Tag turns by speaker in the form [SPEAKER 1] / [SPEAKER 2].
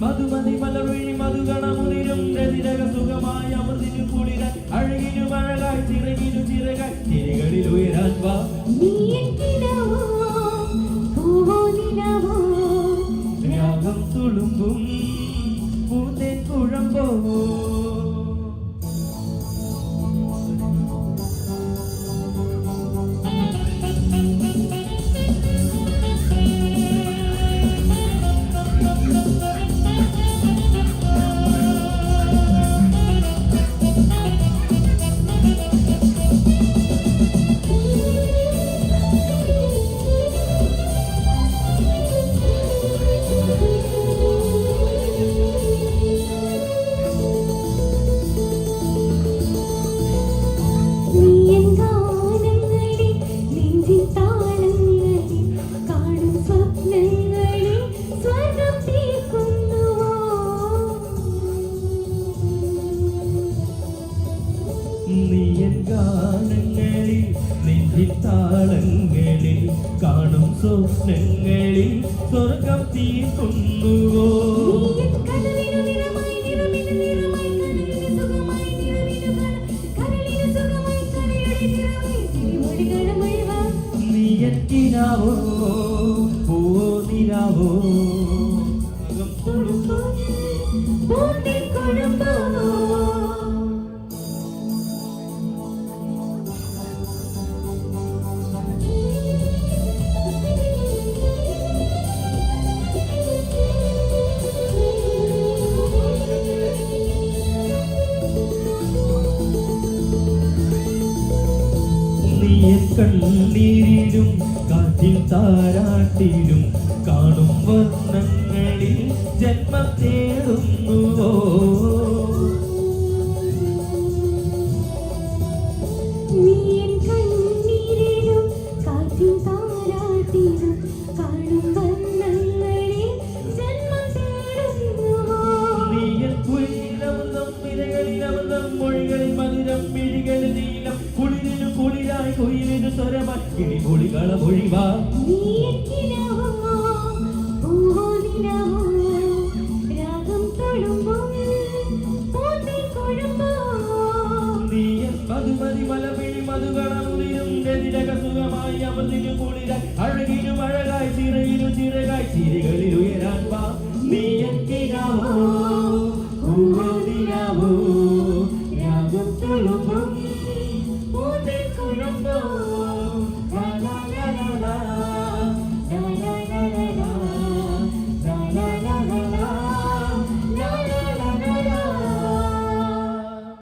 [SPEAKER 1] മധുമതി മലർവിഴി മധുഗണമുതിരും രതിരക സുഖമായ അമൃതിനു കുളിരാൻ അഴകിനു മഴകായി ചിറകിനു ചിറകായി ചിരികളിൽ ഉയരാൻ വാ രാഗം തുളുമ്പും പൂന്തേൻ കുഴമ്പോ ഗാനങ്ങളിൽ നെഞ്ചിത്താളങ്ങളിൽ കാണും സ്വപ്നങ്ങളിൽ സ്വർഗം തീർക്കുന്നുവോ നീയറ്റിനാവോ പൂവോ നിലാവോ കണ്ണീരിലും കാറ്റിൽ താരാട്ടിലും കാണും വർണ്ണങ്ങളിൽ ജന്മം തേടുന്നുവോ മൊഴികളിൽ മധുരം മിഴികളിൽ നീലം കുളിരിനു കുളിരായി കുയിലിനു സ്വരമായി കിളിപൊളികള മൊഴിവാ മധുമതി മലമിഴി മധുഗണമുതിരും രതിരക സുഖമായി അമൃതിനു കുളിരായി അഴകിനു അഴകായി ചിറകിനു ചിറകായി ചിരികളിൽ ഉയരാൻ